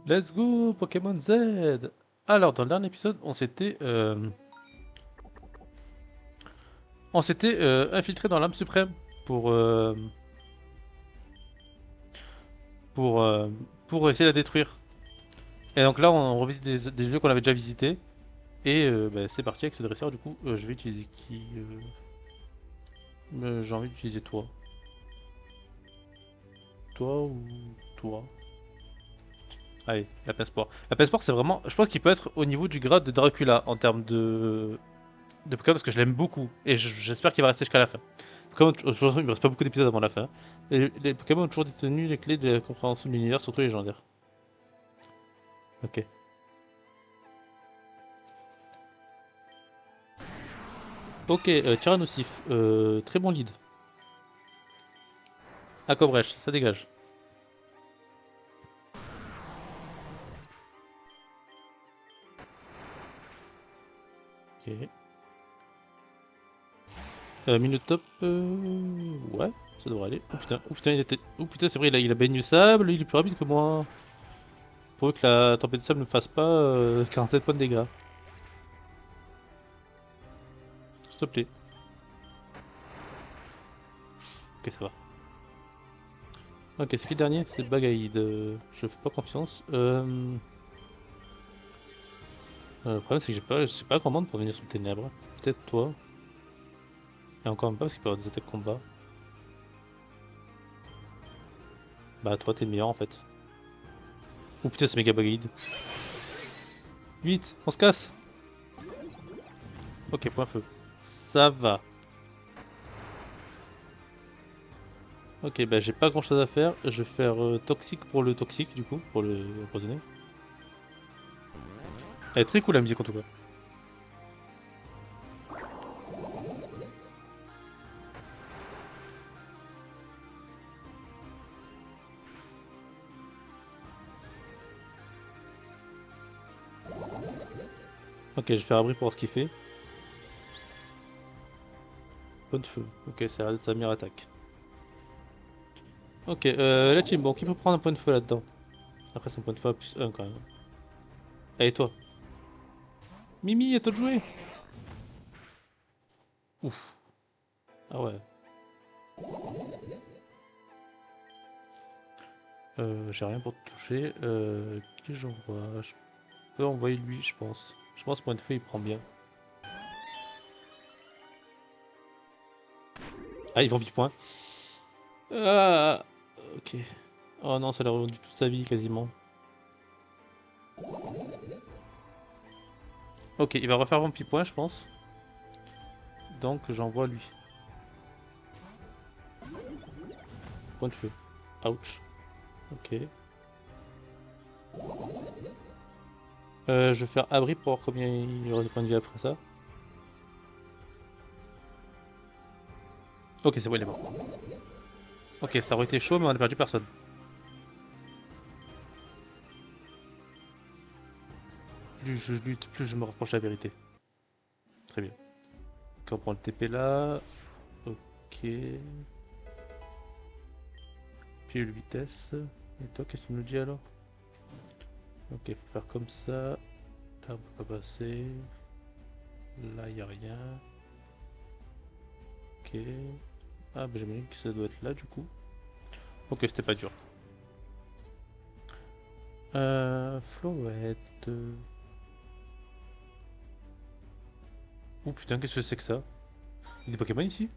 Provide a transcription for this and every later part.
Let's go, Pokémon Z! Alors, dans le dernier épisode, on s'était infiltré dans l'âme suprême pour, euh, pour, euh, pour essayer de la détruire. Et donc là, on revisite des lieux qu'on avait déjà visités. Et bah, c'est parti avec ce dresseur, du coup, je vais utiliser qui j'ai envie d'utiliser toi. Toi ou toi? Allez, la Passport. La Passport, c'est vraiment. Je pense qu'il peut être au niveau du grade de Dracula en termes de Pokémon parce que je l'aime beaucoup. Et j'espère qu'il va rester jusqu'à la fin. Pokémon, de toute façon, il ne reste pas beaucoup d'épisodes avant la fin. Et les Pokémon ont toujours détenu les clés de la compréhension de l'univers, surtout les légendaires. Ok. Ok, Tyrannosif. Très bon lead. Aquabrèche, ça dégage. Ok. Minotop, ouais, ça devrait aller. Oh putain, oh putain, c'est vrai, il a baigné du sable, il est plus rapide que moi. Pour que la tempête de sable ne fasse pas 47 points de dégâts. S'il te plaît. Ok, ça va. Ok, c'est qui le dernier? C'est Bagaïd. Je fais pas confiance. Le problème, c'est que je sais pas comment pour venir sous ténèbres. Peut-être toi. Et encore même pas parce qu'il peut y avoir des attaques combat. Bah, toi, t'es le meilleur en fait. Oh putain, c'est méga Bagaïd. Vite, on se casse! Ok, point feu. Ça va. Ok, bah j'ai pas grand chose à faire. Je vais faire toxique pour le toxique du coup, pour le empoisonner. Elle est très cool la musique en tout cas. Ok, je vais faire abri pour voir ce qu'il fait. Point de feu. Ok, ça sa meilleure attaque. Ok, la team, bon, qui peut prendre un point de feu là-dedans? Après, c'est un point de feu à plus 1 quand même. Allez, toi. Mimi, à toi de jouer! Ouf. Ah ouais. J'ai rien pour te toucher. Qui j'envoie? Je peux envoyer lui, je pense. Je pense que point de feu, il prend bien. Ah, il vend 8 points. Ah, ok. Oh non, ça l'a rendu toute sa vie quasiment. Ok, il va refaire 20 points, je pense. Donc j'envoie lui. Point de feu. Ouch. Ok. Je vais faire abri pour voir combien il y aura de points de vie après ça. Ok, c'est bon, il est mort. Ok, ça aurait été chaud, mais on a perdu personne. Plus je lutte, plus je me rapproche de la vérité. Très bien. Ok, on prend le TP là. Ok. Puis le vitesse. Et toi, qu'est-ce que tu nous dis alors? Ok, faut faire comme ça. Là, on peut pas passer. Là, il a rien. Ok. Ah, bah j'imagine que ça doit être là du coup. Ok, c'était pas dur. Floette. Oh putain, qu'est-ce que c'est que ça? Il y a des Pokémon ici?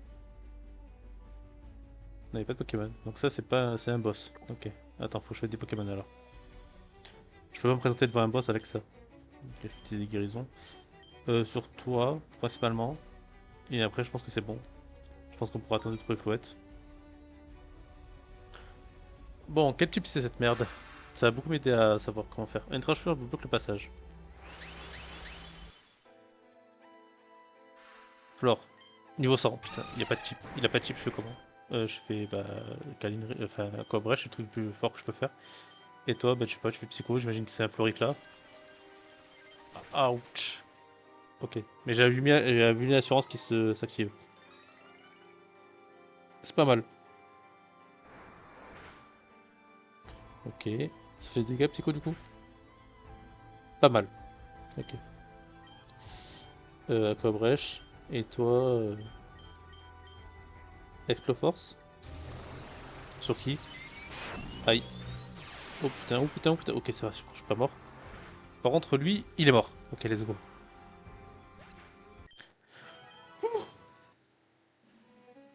Non, il n'y a pas de Pokémon. Donc ça, c'est un boss. Ok. Attends, faut choisir des Pokémon alors. Je peux pas me présenter devant un boss avec ça. Ok, je des guérisons. Sur toi, principalement. Et après, je pense que c'est bon. Je pense qu'on pourra attendre de trouver Floette. Bon, quel type c'est cette merde? Ça va beaucoup m'aider à savoir comment faire. Une tranche vous bloque le passage. Flore. Niveau 100, putain, il a pas de chip. Il a pas de chip, je fais comment? Je fais bah câlinerie, enfin Cobra, c'est le truc le plus fort que je peux faire. Et toi, bah je sais pas, tu fais psycho, j'imagine que c'est un Floricla. Ouch. Ok, mais j'ai la l'assurance qui s'active. C'est pas mal. Ok. Ça fait des dégâts psycho du coup? Pas mal. Ok. Aquabrèche. Et toi, Exploforce. Sur qui? Aïe. Oh putain, oh putain, oh putain. Ok, ça va, je suis pas mort. Par contre, lui, il est mort. Ok, let's go.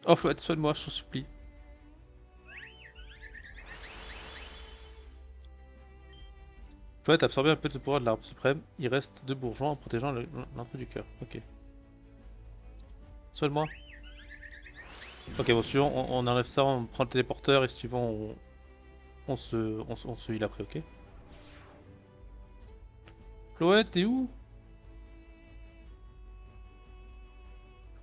Oh, Floette, soigne-moi, je t'en supplie. Floette a absorbé un peu de pouvoir de l'arbre suprême. Il reste deux bourgeons en protégeant l'entrée du cœur. Ok. Soigne-moi. Ok, bon, suivant, on enlève ça, on prend le téléporteur et suivant, on se heal après, ok? Floette, t'es où?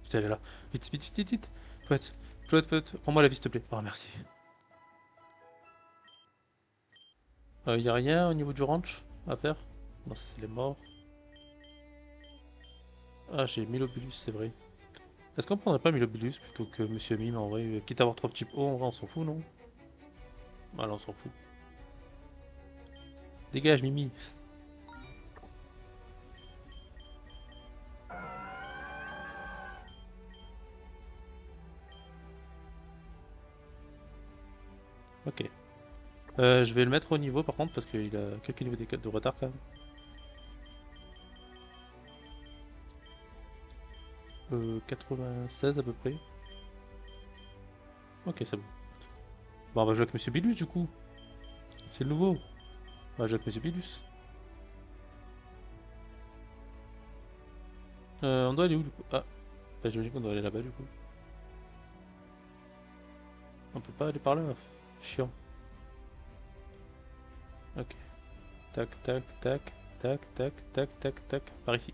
Putain, elle est là. Vite, vite, vite, vite, vite. Floette, Floette, Floette, prends-moi la vie, s'il te plaît. Oh, merci. Y a rien au niveau du ranch à faire? Non, ça c'est les morts. Ah, j'ai Milobulus, c'est vrai. Est-ce qu'on prendrait pas Milobulus plutôt que Monsieur Mime en vrai? Quitte à avoir trois petits. Oh, en vrai, on s'en fout, non? Ah là, on s'en fout. Dégage, Mimi. Ok. Je vais le mettre au niveau par contre parce qu'il a quelques niveaux de retard quand même. 96 à peu près. Ok, c'est bon. Bon, on va jouer avec Monsieur Bilus du coup. C'est le nouveau. On va jouer avec Monsieur Bilus. On doit aller où du coup? Ah, bah, j'imagine qu'on doit aller là-bas du coup. On peut pas aller par là. Chiant. Ok. Tac, tac, tac, tac, tac, tac, tac, tac. Par ici.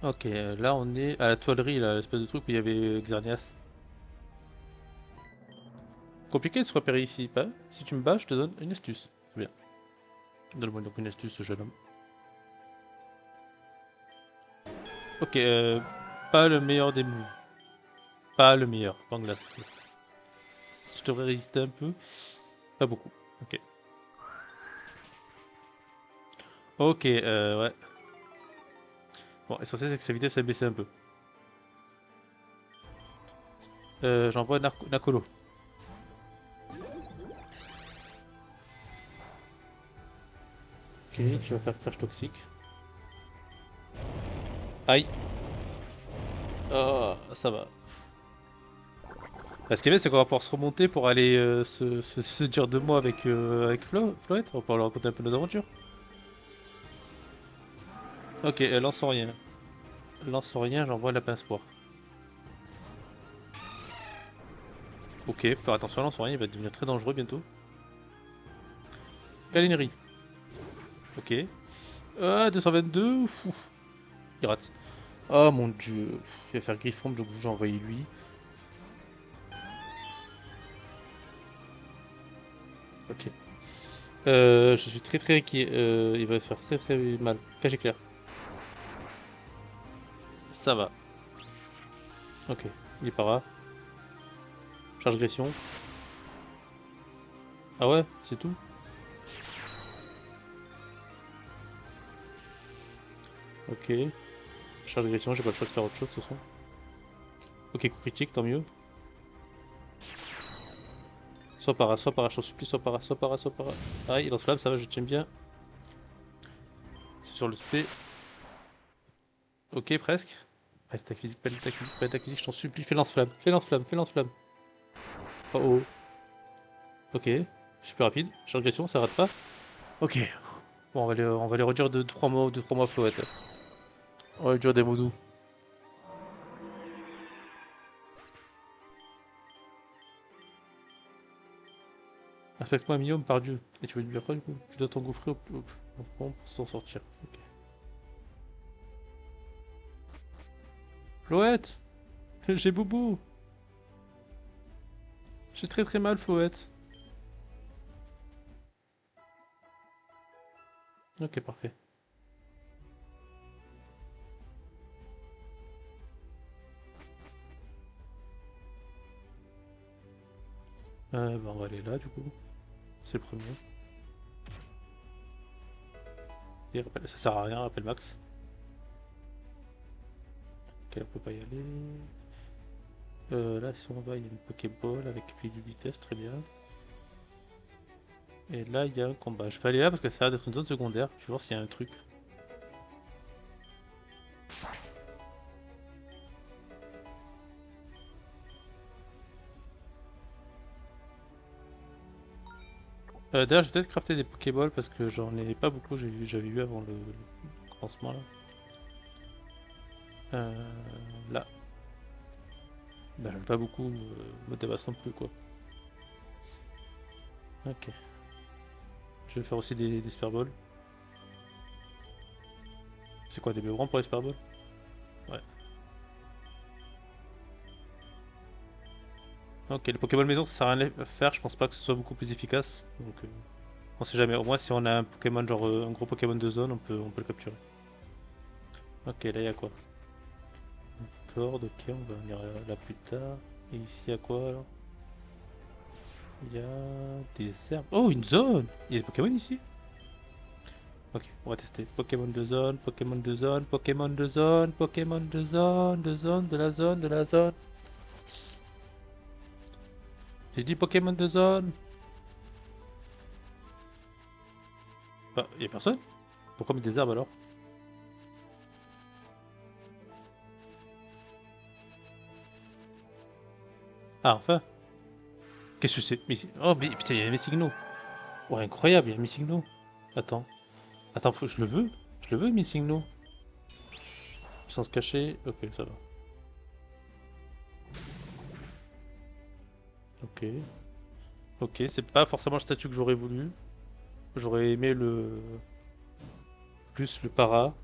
Ok, là on est à la toilerie, là, l'espèce de truc où il y avait Xerneas. Compliqué de se repérer ici, pas? Si tu me bats, je te donne une astuce. C'est bien. Donne-moi donc une astuce, jeune homme. Ok, pas le meilleur des moves. Pas le meilleur, pas en glace. Je devrais résister un peu. Pas beaucoup. Ok. Ok, ouais. Bon, l'essentiel c'est que sa vitesse a baissé un peu. J'envoie Nakolo. Ok, je vais faire crash toxique. Aïe. Oh, ça va. Ce qui est bien, c'est qu'on va pouvoir se remonter pour aller se dire deux mots avec Floette. On va pouvoir leur raconter un peu nos aventures. Ok, lance rien. Lance rien, j'envoie la pince-poire. Ok, faut faire attention à lance rien, il va devenir très dangereux bientôt. Galinerie. Ok. 222. Fou. Il rate. Oh mon dieu. Il va faire Griffon, donc j'ai envoyé lui. Ok. Je suis très très inquiet. Il va faire très très mal. Cage éclair. Ça va. Ok. Il est pas là. Charge agression. Ah ouais, c'est tout. Ok. Charge agression, j'ai pas le choix de faire autre chose de toute façon. Ok, coup critique, tant mieux. Soit para, je t'en supplie, soit para. Ah, il lance flamme, ça va, je tiens bien. C'est sur le spé. Ok, presque. Pas d'attaque physique, pas d'attaque physique, pas d'attaque physique, je t'en supplie, fais lance-flamme, fais lance-flamme, fais lance-flamme. Oh oh. Ok, je suis plus rapide, j'ai l'agression, ça rate pas. Ok, bon, on va les redire de 3 mots, de 3 mois Floette. On va lui dire des mots doux. Respecte-moi, Guillaume, par Dieu. Et tu veux lui dire quoi du coup? Tu dois t'engouffrer au pont pour s'en sortir. Ok. Floette! J'ai boubou! J'ai très très mal, Floette. Ok, parfait. Bah, on va aller là du coup. C'est le premier. Ça sert à rien, rappel max. Ok, on peut pas y aller. Là, si on va, il y a une Pokéball avec plus de vitesse, très bien. Et là, il y a un combat. Je vais aller là parce que ça a l'air d'être une zone secondaire. Je vais voir s'il y a un truc. D'ailleurs, je vais peut-être crafter des Pokéballs parce que j'en ai pas beaucoup. J'avais eu avant le commencement là. Là. Bah, j'aime pas beaucoup me dévaste non plus quoi. Ok. Je vais faire aussi des Spare Balls. C'est quoi, des bébés pour les Spare Balls? Ouais. Ok, les Pokéball maison ça sert à rien à faire, je pense pas que ce soit beaucoup plus efficace. Donc on sait jamais, au moins si on a un Pokémon genre un gros Pokémon de zone, on peut le capturer. Ok, là il y a quoi? Une corde, ok, on va venir là plus tard. Et ici il y a quoi alors? Il y a des herbes. Oh, une zone! Il y a des Pokémon ici? Ok, on va tester. Pokémon de zone, Pokémon de zone, Pokémon de zone, Pokémon de zone, de zone, de la zone, de la zone. J'ai dit Pokémon de zone. Bah, y a personne? Pourquoi mettre des herbes alors? Ah, enfin! Qu'est-ce que c'est? Oh, mais putain, il y a mes signaux! Oh, incroyable, il y a mes signaux! Attends, attends, je le veux? Je le veux, mes signaux? Puissance cachée, ok, ça va. Ok, ok, c'est pas forcément le statut que j'aurais voulu. J'aurais aimé le. Plus le para.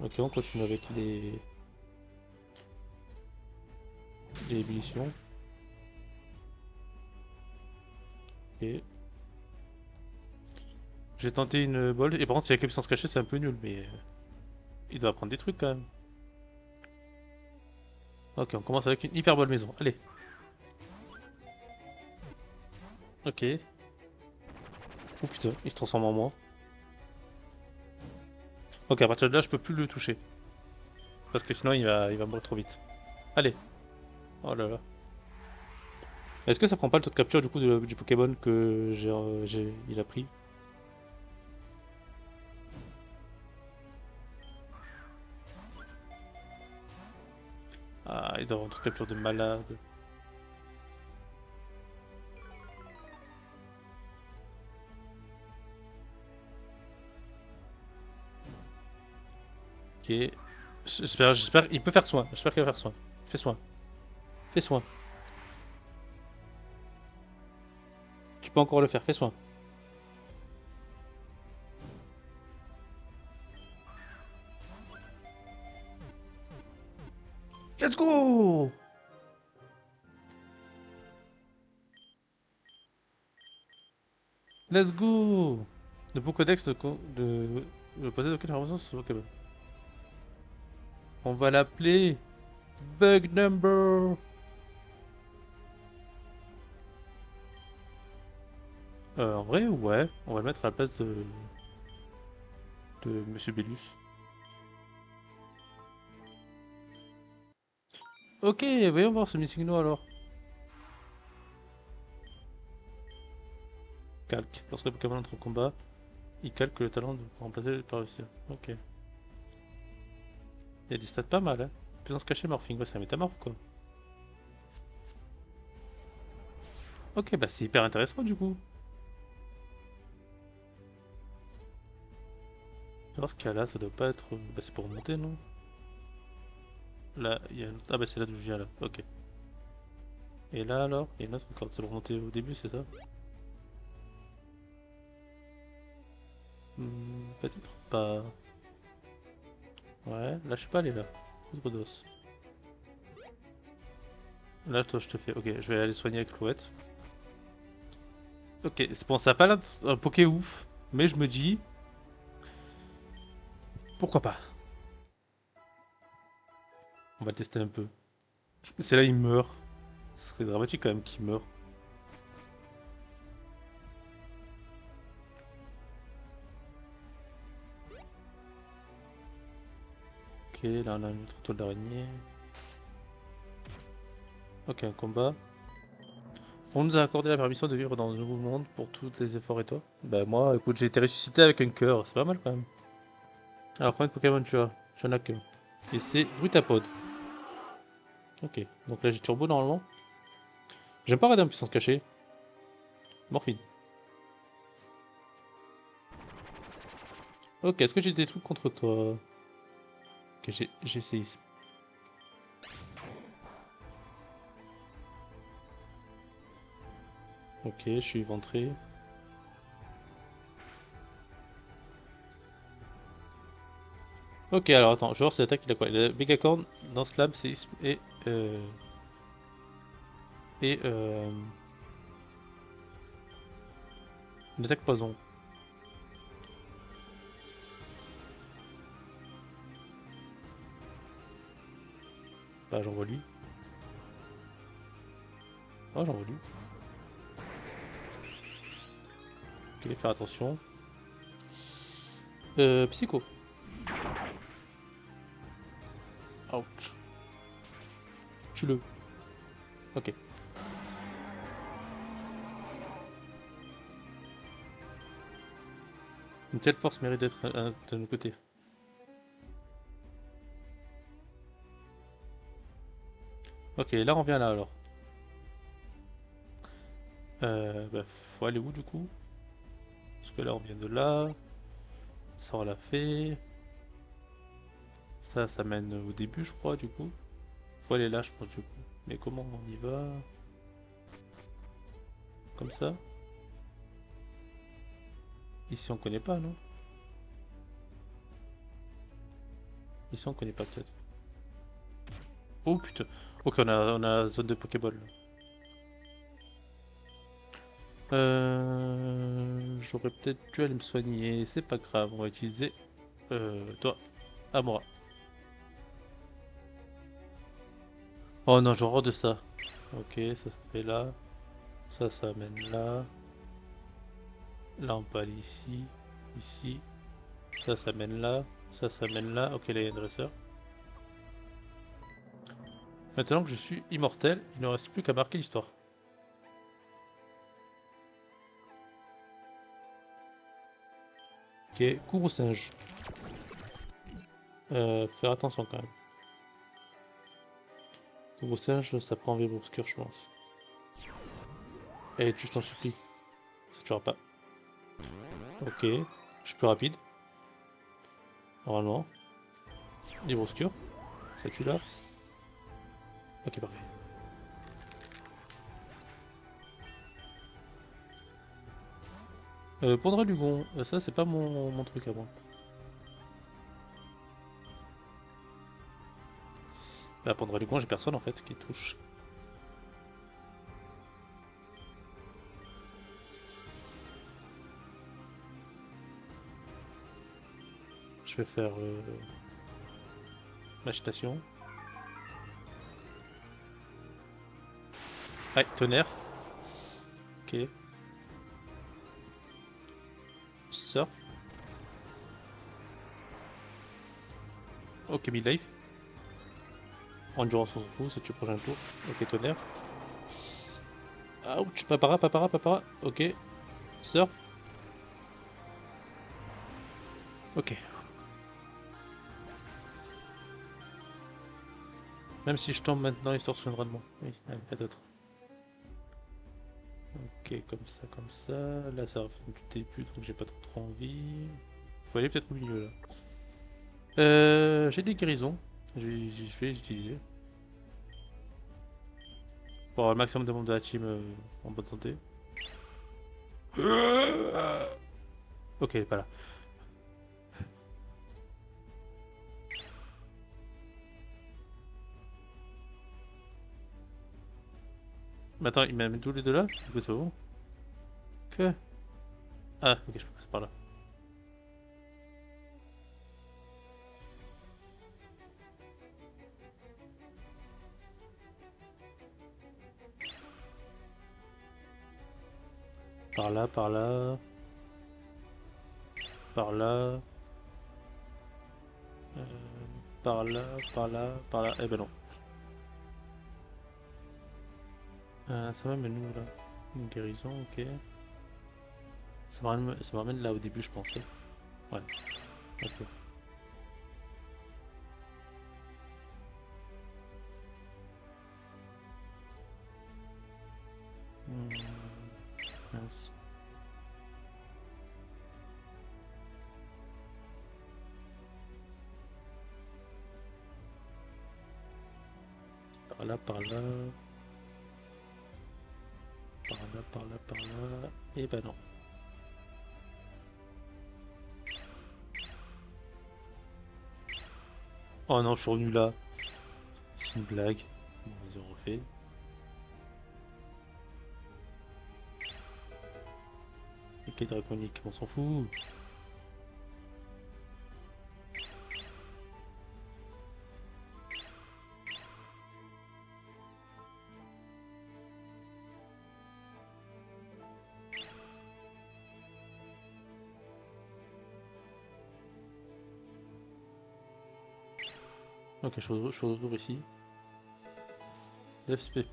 Ok, on continue avec les ébullitions. Ok. J'ai tenté une bol, et par contre, s'il y a que puissance cachée, c'est un peu nul, mais il doit apprendre des trucs quand même. Ok, on commence avec une hyper bol maison. Allez. Ok. Oh putain, il se transforme en moi. Ok, à partir de là, je peux plus le toucher. Parce que sinon, il va mourir trop vite. Allez. Oh là là. Est-ce que ça prend pas le taux de capture du coup du Pokémon que il a pris? Ah, il doit avoir un taux de capture de malade. Ok. J'espère. Il peut faire soin. J'espère qu'il va faire soin. Fais soin. Fais soin. Tu peux encore le faire. Fais soin. Let's go! Let's go! Le Pokédex de possède aucune information sur ce Pokémon. On va l'appeler Bug Number. En vrai, ouais. On va le mettre à la place de Monsieur Bellus. Ok, voyons voir ce Missigno alors. Calque. Lorsque le Pokémon entre en combat, il calque le talent pour remplacer par le sien. Ok. Il y a des stats pas mal, hein. Puissance cachée, morphing. Ouais, c'est un métamorphe quoi. Ok, bah c'est hyper intéressant du coup. Alors ce qu'il y a là, ça doit pas être. Bah c'est pour monter, non? Là, il y a. Ah bah c'est là d'où je viens là. Ok. Et là alors, il y a une autre corde. C'est pour monter au début, c'est ça? Peut-être pas. Ouais, là je suis pas allé là. Poudre d'os. Là, toi, je te fais. Ok, je vais aller soigner avec Clouette. Ok, c'est bon, ça a pas l'air un poké ouf, mais je me dis, pourquoi pas? On va le tester un peu. C'est là, il meurt. Ce serait dramatique quand même qu'il meure. Ok, là on a une autre toile d'araignée. Ok, un combat. On nous a accordé la permission de vivre dans un nouveau monde pour tous les efforts et toi? Bah moi, écoute, j'ai été ressuscité avec un cœur, c'est pas mal quand même. Alors combien de Pokémon tu as? J'en ai qu'un. Et c'est Brutapod. Ok, donc là j'ai Turbo normalement. J'aime pas regarder en puissance cachée. Morphine. Ok, est-ce que j'ai des trucs contre toi? Ok, j'ai séisme. Ok, je suis éventré. Ok, alors attends, je vais voir si l'attaque il a quoi. Il a Mégacorn, dans Slam, séisme euh, et une attaque poison. Bah j'envoie lui. Oh j'envoie lui. Ok, faire attention. Psycho. Ouch. Tue-le. Ok. Une telle force mérite d'être de nos côtés. Ok, là on vient là alors. Bah, faut aller où du coup? Parce que là on vient de là. Ça on l'a fait. Ça mène au début je crois du coup. Faut aller là je pense du coup. Mais comment on y va? Comme ça? Ici on connaît pas non? Ici on connaît pas peut-être. Oh putain. Ok on a la zone de Pokéball. J'aurais peut-être dû aller me soigner. C'est pas grave, on va utiliser toi. À moi. Oh non, j'ai horreur de ça. Ok, ça se fait là. Ça amène là. Là, on peut aller ici. Ici. Ça mène là. Ça mène là. Ok, là, il y a un dresseur. Maintenant que je suis immortel, il ne reste plus qu'à marquer l'histoire. Ok, cours au singe. Faire attention quand même. Cours au singe, ça prend vibre obscur, je pense. Et je t'en supplie. Ça tuera pas. Ok, je suis plus rapide. Normalement. Livre obscur. Ça tue là. Ok, parfait. Pondra Lugon, ça c'est pas mon truc à moi. Bah, Pondra Lugon, j'ai personne en fait qui touche. Je vais faire l'agitation. Ouais, tonnerre. Ok. Surf. Ok, mid-life. Endurance, on s'en fout, c'est le prochain tour. Ok, tonnerre. Ouch, papara, papara, papara. Ok. Surf. Ok. Même si je tombe maintenant, il se souviendra de moi. Oui, allez, à d'autres. Ok, comme ça. Là, ça va faire du début, donc j'ai pas trop envie. Faut aller peut-être au milieu là. J'ai des guérisons. J'y vais utiliser. Pour avoir le maximum de membres de la team en bonne santé. Ok, elle est pas là. Mais attends, il m'a mis tous les deux là? Du coup, c'est bon. Que? Ah, ok, je peux passer par là. Par là, par là. Par là. par là, par là, par là. Eh ben non. Ça m'amène où là? Une guérison, ok. Ça me ramène là au début, je pensais. Ouais, ok. Mince. Par là, par là. Par là, par là, par là. Et bah non. Oh non, je suis revenu là. C'est une blague. Bon, vas-y, on refait. Ok, draconique, on s'en fout. Ok, je suis retour ici. FP+.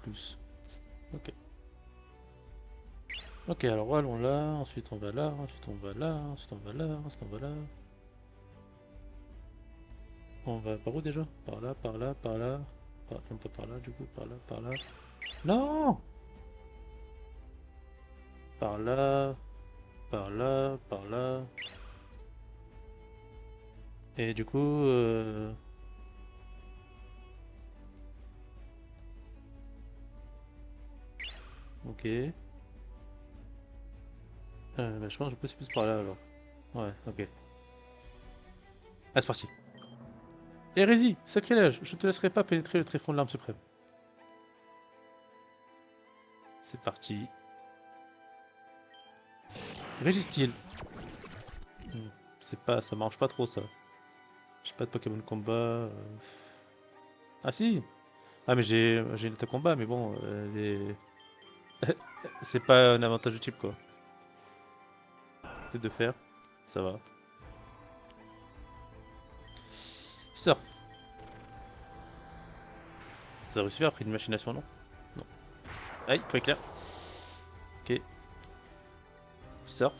Ok. Ok, alors allons là, ensuite on va là, ensuite on va là, ensuite on va là, ensuite on va là. On va par où déjà? Par là, par là, par là. Non, pas par là, du coup, par là, par là. Non! Par là, par là, par là. Et du coup, ok. Bah, je pense que je peux plus par là alors. Ouais, ok. Ah, c'est parti. Hérésie, sacrilège, je te laisserai pas pénétrer le tréfonds de l'arme suprême. C'est parti. Régistile. C'est pas, ça marche pas trop ça. J'ai pas de Pokémon combat. Ah si! Ah mais j'ai une attaque combat, mais bon, c'est pas un avantage de type quoi. Tête de fer, ça va. Surf. T'as réussi à faire après une machination, non? Non. Aïe, point éclair. Ok. Surf.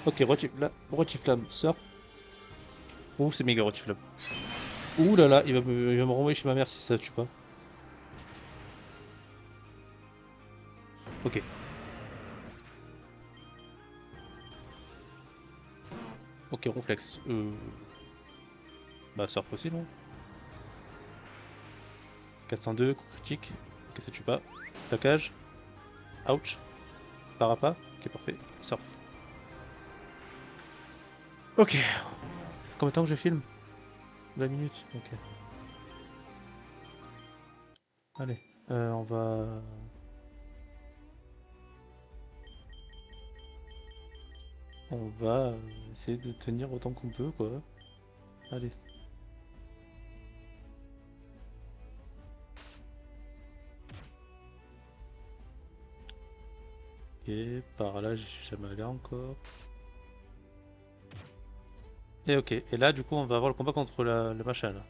Ok, Rotiflamme, surf. Ouh, c'est méga Rotiflamme. Ouh là là, il va me renvoyer chez ma mère si ça tue pas. Ok. Ok, Ronflex. Bah, surf aussi, non? 402, coup critique. Ok, ça tue pas. Plaquage. Ouch. Parappa. Ok, parfait. Surf. Ok. Combien de temps que je filme? 20 minutes. Ok. Allez. On va. On va essayer de tenir autant qu'on peut, quoi. Allez. Ok, par là, je suis jamais allé encore. Et ok, et là, du coup, on va avoir le combat contre le machin, là.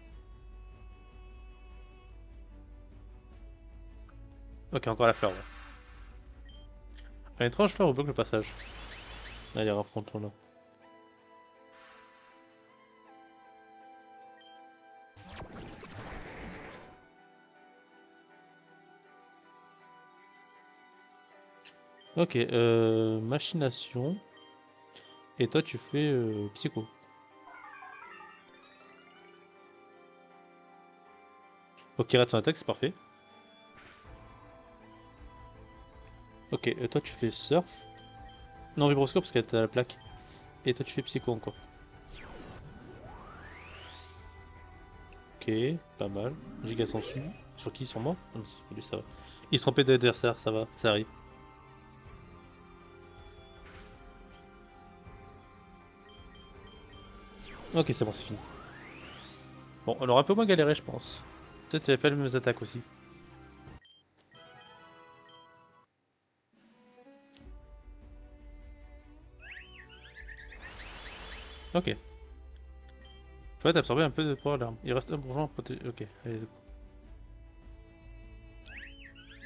Ok, encore la fleur, là. Un étrange fleur bloque le passage. Allez, affrontons-la. Ok, machination. Et toi, tu fais psycho. Ok, rate son attaque, c'est parfait. Ok, toi, tu fais surf. Non, vibroscope, parce qu'elle est à la plaque. Et toi, tu fais psycho encore. Ok, pas mal. Giga sensu. Sur qui? Sur moi? Non, c'est lui, ça va. Il se trompait d'adversaire, ça va, ça arrive. Ok, c'est bon, c'est fini. Bon, on aura un peu moins galéré, je pense. Peut-être qu'il n'y avait pas les mêmes attaques aussi. Ok. Tu vois, absorbé un peu de pouvoir d'arme. Il reste un bourgeon protégé. Ok, allez.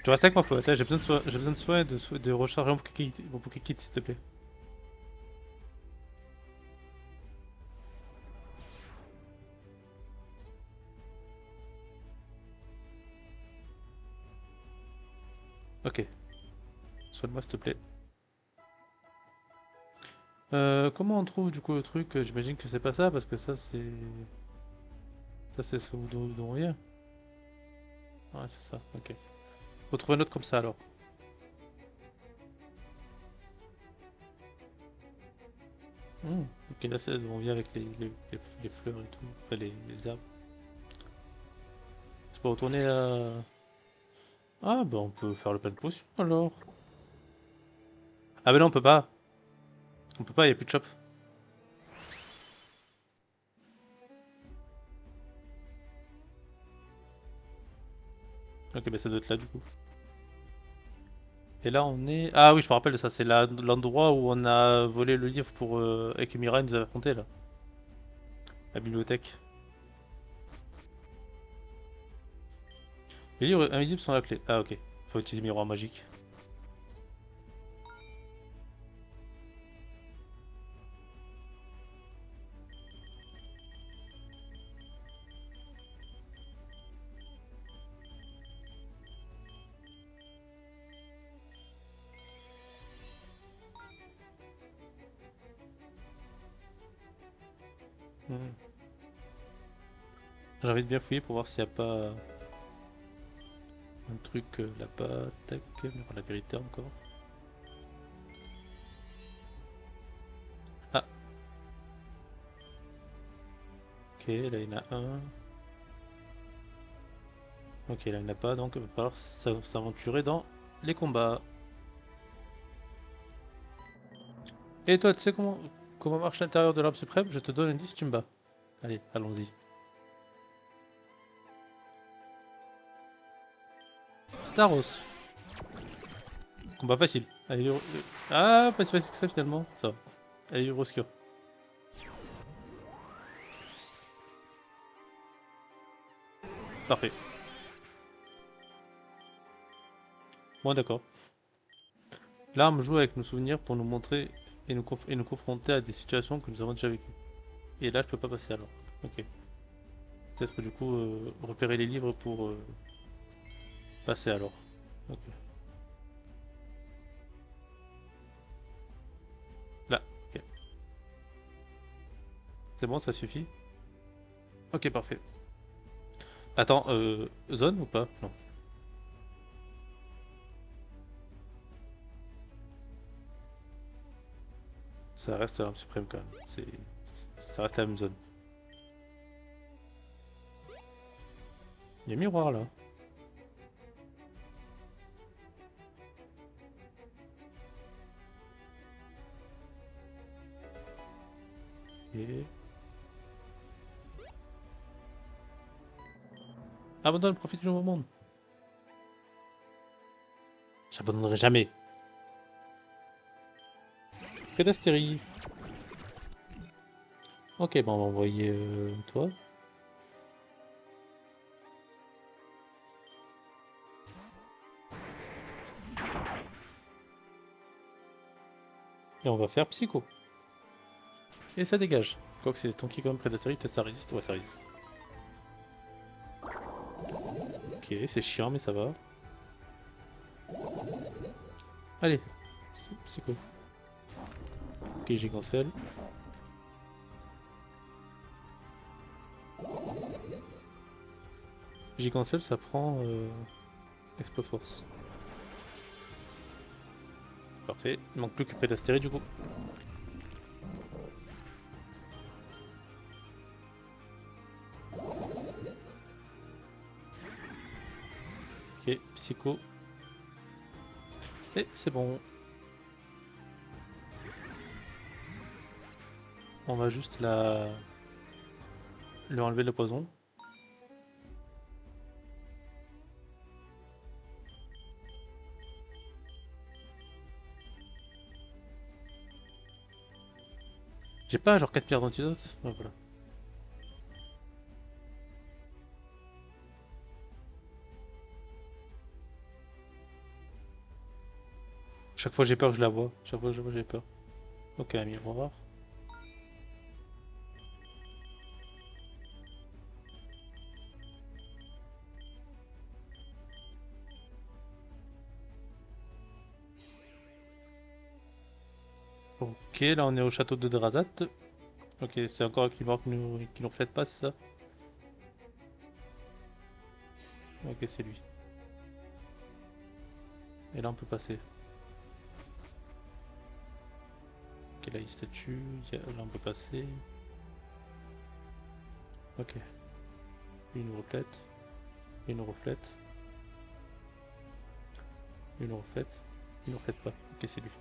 Tu restes avec moi, pote. J'ai besoin de soin, j'ai besoin de soin et de recharger mon Pokekit, s'il te plaît. Ok. Soigne-moi, s'il te plaît. Comment on trouve du coup le truc? J'imagine que c'est pas ça, parce que ça c'est. Ça c'est ce dont on vient. Ouais, c'est ça, ok. Faut trouver un autre comme ça alors. Ok, là c'est on vient avec les fleurs et tout, enfin les arbres. C'est pour retourner à. Ah bah on peut faire le plein de potions alors. Ah bah non on peut pas. On peut pas, y a plus de shop. Ok bah ça doit être là du coup. Et là on est. Ah oui je me rappelle de ça, c'est l'endroit où on a volé le livre pour et que Mirai nous avait raconté là. La bibliothèque. Les livres invisibles sont la clé. Ah ok. Faut utiliser miroir magique. Hmm. J'ai envie de bien fouiller pour voir s'il n'y a pas un truc là-bas. Tac, la vérité encore. Ah, ok, là il y en a un. Ok, là il n'y en a pas, donc il va falloir s'aventurer dans les combats. Et toi, tu sais comment marche l'intérieur de l'arbre suprême? Je te donne un 10, tu me bats. Allez, allons-y. Staros. Combat facile. Allez, ah, pas si facile que ça finalement. Ça va. Allez, Euroscure. Parfait. Bon, d'accord. L'arme joue avec nos souvenirs pour nous montrer et nous confronter à des situations que nous avons déjà vécues. Et là, je peux pas passer alors. Ok. Peut-être que du coup, repérer les livres pour passer alors. Ok. Là. Ok. C'est bon, ça suffit? Ok, parfait. Attends, zone ou pas? Non. Ça reste l'arme suprême quand même. Ça reste la même zone. Il y a un miroir là. Et... Abandonne, profite du nouveau monde. J'abandonnerai jamais. Prédastérie. Ok, bon, on va envoyer toi. Et on va faire psycho. Et ça dégage. Quoique c'est tanky comme prédastérie, peut-être ça résiste. Ouais, ça résiste. Ok, c'est chiant, mais ça va. Allez, psycho. Ok, j'ai cancel. J'ai cancel, ça prend Expo Force. Parfait. Il manque plus que prédastérie du coup. Ok, psycho. Et c'est bon. On va juste lui enlever le poison. J'ai pas genre 4 pierres d'antidote? Ouais, voilà. Chaque fois j'ai peur que je la vois. Chaque fois que je la vois j'ai peur. Ok, un miroir. Ok, là on est au château de Drazat. Ok, c'est encore un climat qui nous reflète pas, c'est ça? Ok, c'est lui. Et là on peut passer. Ok, là il y a statue. Là on peut passer. Ok. Lui il nous reflète. Lui il nous reflète. Lui il nous reflète. Il nous reflète pas. Ok, c'est lui.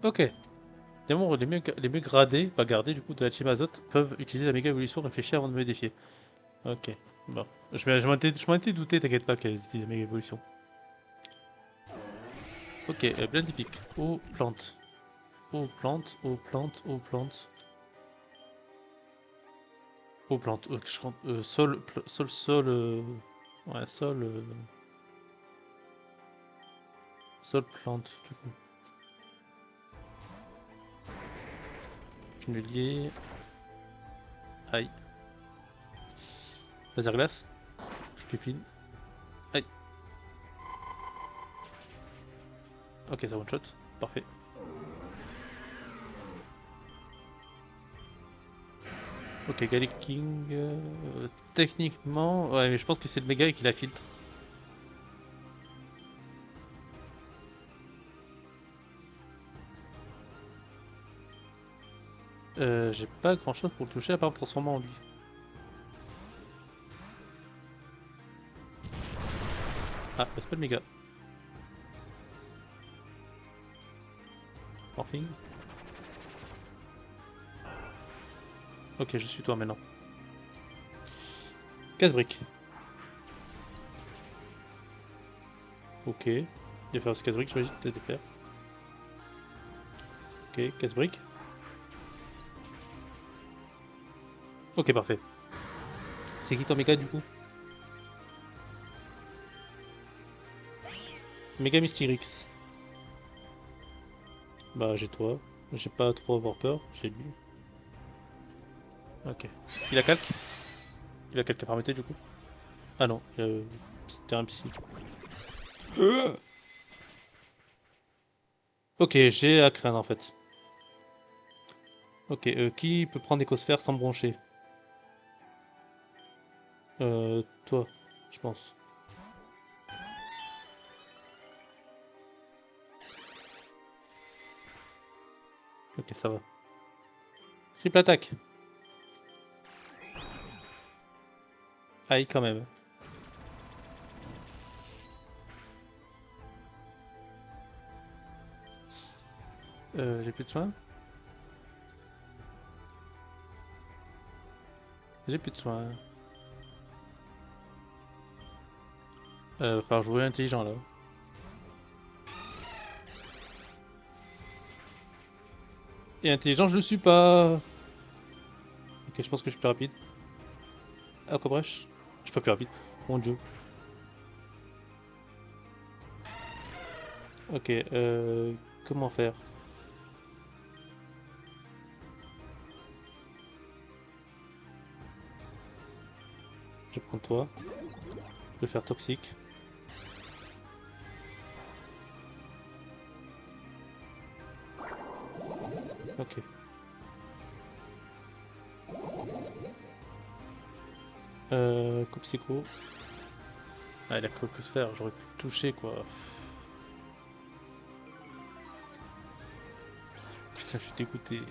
Ok. Les mieux gradés, pas gardés du coup, de la team Azote peuvent utiliser la méga évolution réfléchir avant de me défier. Ok. Bon. Je m'en étais douté, t'inquiète pas qu'elles utilisent la méga évolution. Ok, blind epic. Eau, plante. Eau, plante, eau, plante, eau, plante. Eau, plante. Ok, je compte. Sol, sol, sol. Ouais, sol. Sol, plante, du coup. Tunnelier. Aïe. Laser glace. Je pipine. Aïe. Ok, ça one shot. Parfait. Ok, Gallic King. Techniquement. Ouais, mais je pense que c'est le méga qui la filtre. J'ai pas grand chose pour le toucher à part me transformer en lui. Ah, bah, c'est pas le méga. Morphing. Ok, je suis toi maintenant. Casse-brique. Ok. Il va faire ce casse-brique, j'imagine, peut-être faire. Ok, casse-brique. Ok, parfait. C'est qui ton méga du coup? Méga Mystyrix. Bah, j'ai toi. J'ai pas trop avoir peur, j'ai lui. Ok. Il a calque? Il a calque à paramétrer du coup? Ah non, c'était un psy. Ok, j'ai à craindre en fait. Ok, qui peut prendre écosphère sans broncher? Toi, je pense. Ok, ça va. Triple attaque. Aïe, quand même. J'ai plus de soins. J'ai plus de soins. Va falloir jouer intelligent là. Et intelligent, je le suis pas. Ok, je pense que je suis plus rapide. Aquabrèche. Je suis pas plus rapide. Mon dieu. Ok, comment faire? Je prends toi. Je vais faire toxique. Ok. Coup psycho. Ah, il a que se faire, j'aurais pu le toucher quoi. Putain, je suis dégoûté.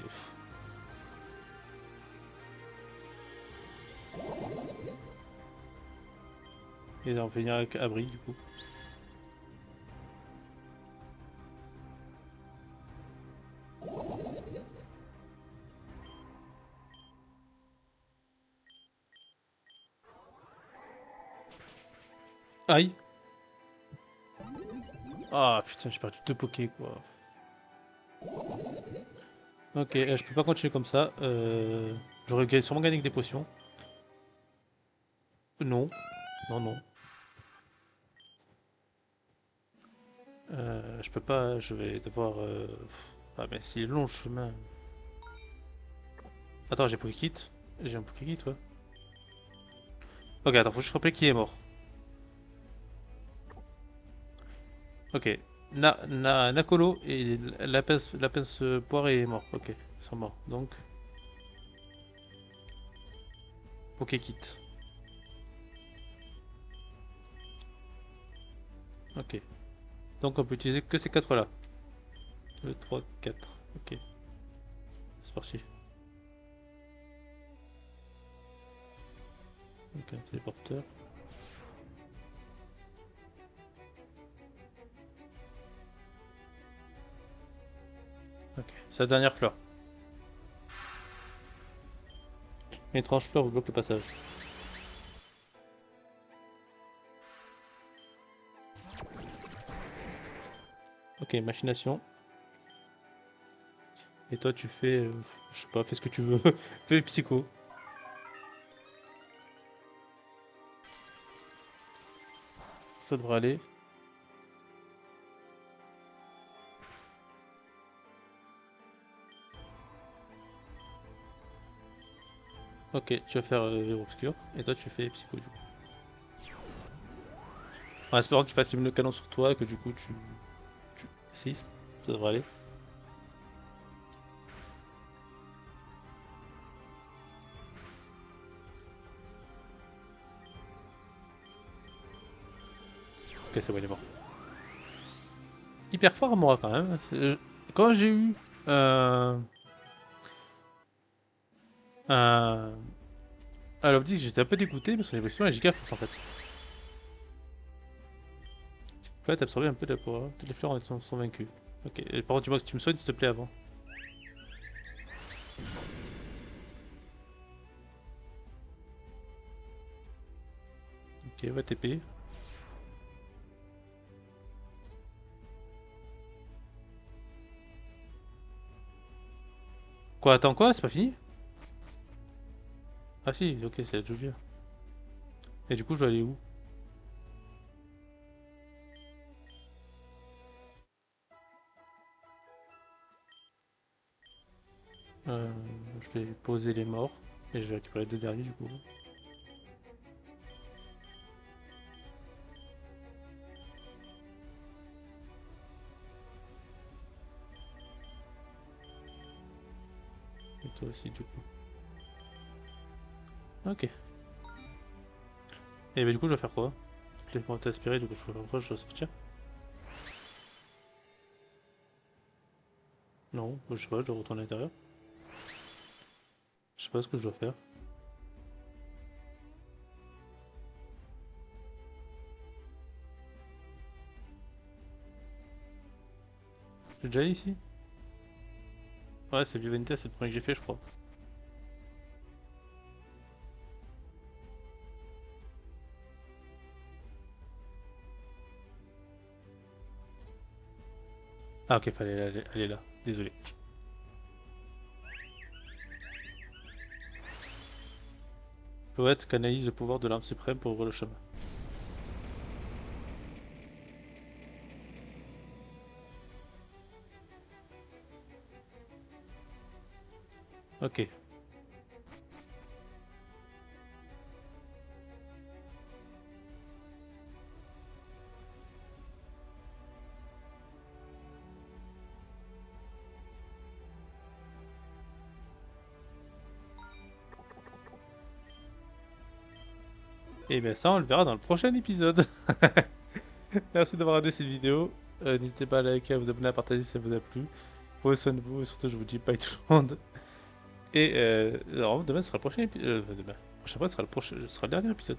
Et on va venir avec abri du coup. Aïe! Ah putain, j'ai perdu 2 pokés quoi. Ok, je peux pas continuer comme ça. J'aurais sûrement gagné avec des potions. Non, non, non. Je peux pas, je vais devoir... Ah mais c'est long le chemin. Attends, j'ai Pokekit. J'ai un Pokekit, ouais. Ok, attends, faut que je rappelle qui est mort. Ok. Nakolo et Lapins Poire est mort. Ok, ils sont morts. Donc, Pokekit. Ok. Donc on peut utiliser que ces 4 là. 2, 3, 4. Ok, c'est parti. Ok, un téléporteur. Ok, sa dernière fleur. Étrange fleur bloque le passage. Ok, machination. Et toi tu fais... je sais pas, fais ce que tu veux. Fais psycho. Ça devrait aller. Ok, tu vas faire Verre obscur. Et toi tu fais psycho du coup. En espérant qu'il fasse le canon sur toi et que du coup tu... 6, ça devrait aller. Ok, c'est bon, il est mort. Hyper fort moi quand même. Quand j'ai eu... Euh... Un... À l'optique, j'étais un peu dégoûté parce que j'ai l'impression que giga forte en fait. En fait, absorber un peu de la poids. Toutes les fleurs sont vaincues. Ok, et par contre, dis-moi que tu me soignes s'il te plaît avant. Ok, ouais, TP. Quoi, attends quoi? C'est pas fini? Ah si, ok, c'est la Jovia. Et du coup, je dois aller où? Euh, je vais poser les morts. Et je vais récupérer les 2 derniers du coup. Et toi aussi du coup. Ok. Et bah du coup, je dois faire quoi? Toutes les morts étaient aspirées, du coup, je dois faire quoi? Je dois sortir? Non, je sais pas, je dois retourner à l'intérieur. Je sais pas ce que je dois faire. J'ai déjà allé ici? Ouais, c'est l'Uventia, c'est le premier que j'ai fait, je crois. Ah ok, fallait aller là. Désolé. Poète canalise le pouvoir de l'arme suprême pour ouvrir le chemin. Ok. Et bien ça, on le verra dans le prochain épisode. Merci d'avoir regardé cette vidéo. N'hésitez pas à liker, à vous abonner, à partager si ça vous a plu. Prenez soin de vous et surtout je vous dis bye tout le monde. Et alors, demain sera le prochain épisode. Demain. La prochaine fois sera le dernier épisode.